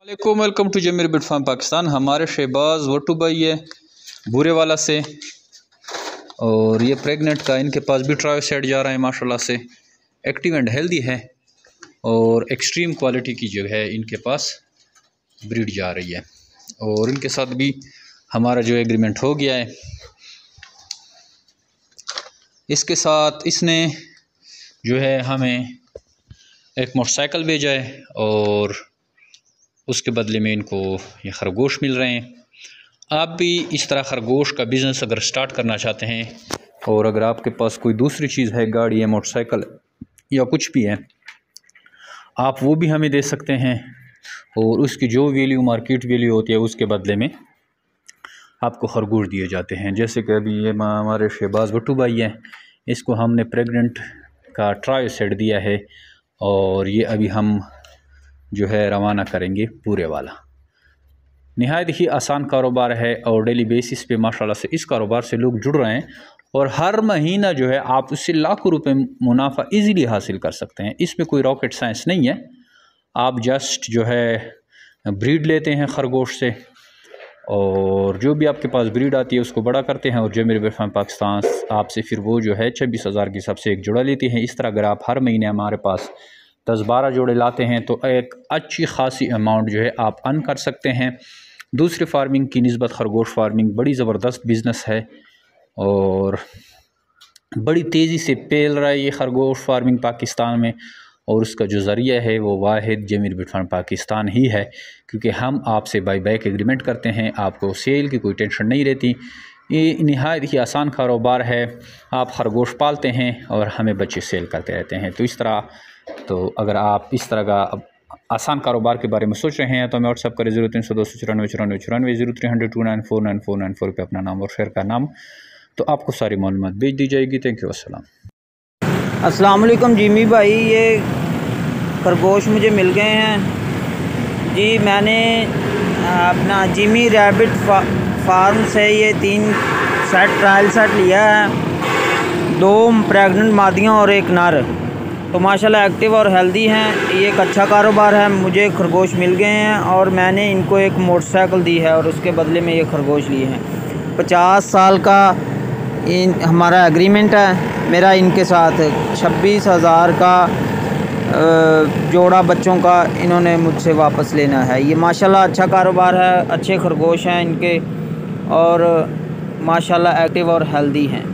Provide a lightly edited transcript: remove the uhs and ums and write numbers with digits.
Welcome to Zameer बिट farm Pakistan. हमारे शहबाज वट्टू भाई है भूरे वाला से, और ये प्रेग्नेंट का इनके पास भी ट्रायो सेट जा रहा है माशाल्लाह से। एक्टिव एंड हेल्दी है और एक्सट्रीम क्वालिटी की जो है इनके पास ब्रीड जा रही है, और इनके साथ भी हमारा जो एग्रीमेंट हो गया है। इसके साथ इसने जो है हमें एक मोटरसाइकिल भेजा है और उसके बदले में इनको ये खरगोश मिल रहे हैं। आप भी इस तरह खरगोश का बिज़नेस अगर स्टार्ट करना चाहते हैं, और अगर आपके पास कोई दूसरी चीज़ है, गाड़ी है, मोटरसाइकिल या कुछ भी है, आप वो भी हमें दे सकते हैं, और उसकी जो वैल्यू मार्केट वैल्यू होती है उसके बदले में आपको खरगोश दिए जाते हैं। जैसे कि अभी ये हमारे शहबाज वट्टू भाई हैं, इसको हमने प्रेग्नेंट का ट्राई सेट दिया है, और ये अभी हम जो है रवाना करेंगे पूरे वाला। नहायत ही आसान कारोबार है और डेली बेसिस पे माशाल्लाह से इस कारोबार से लोग जुड़ रहे हैं, और हर महीना जो है आप उससे लाखों रुपए मुनाफा इजीली हासिल कर सकते हैं। इसमें कोई रॉकेट साइंस नहीं है। आप जस्ट जो है ब्रीड लेते हैं खरगोश से, और जो भी आपके पास ब्रीड आती है उसको बड़ा करते हैं, और जमीर बिट फार्म पाकिस्तान आपसे फिर वो जो है 26,000 के हिसाब से एक जोड़ा लेती हैं। इस तरह अगर आप हर महीने हमारे पास 10-12 जोड़े लाते हैं तो एक अच्छी खासी अमाउंट जो है आप अर्न कर सकते हैं। दूसरी फार्मिंग की निस्बत खरगोश फार्मिंग बड़ी ज़बरदस्त बिज़नेस है, और बड़ी तेज़ी से फैल रहा है ये खरगोश फार्मिंग पाकिस्तान में, और उसका जो ज़रिया है वो वाहिद जमीर बिट फार्म पाकिस्तान ही है, क्योंकि हम आपसे बाई बैक एग्रीमेंट करते हैं, आपको सेल की कोई टेंशन नहीं रहती। ये नहायत ही आसान कारोबार है। आप खरगोश पालते हैं और हमें बच्चे सेल करते रहते हैं। तो इस तरह अगर आप इस तरह का आसान कारोबार के बारे में सोच रहे हैं तो हमें व्हाट्सअप करें 0394 0300 2949494 पे अपना नाम और शहर का नाम, तो आपको सारी मालूमात भेज दी जाएगी। Thank you. अस्सलाम वालेकुम जिमी भाई, ये खरगोश मुझे मिल गए हैं जी। मैंने अपना जिमी रैबिट फार्म से ये 3 सेट ट्रायल सेट लिया है, 2 प्रेग्नेंट मादियाँ और 1 नर। तो माशाल्लाह एक्टिव और हेल्दी हैं। ये एक अच्छा कारोबार है। मुझे खरगोश मिल गए हैं और मैंने इनको एक मोटरसाइकिल दी है, और उसके बदले में ये खरगोश लिए हैं। 50 साल का हमारा एग्रीमेंट है मेरा इनके साथ। 26,000 का जोड़ा बच्चों का इन्होंने मुझसे वापस लेना है। ये माशाल्लाह अच्छा कारोबार है, अच्छे खरगोश हैं इनके, और माशाल्लाह एक्टिव और हेल्दी हैं।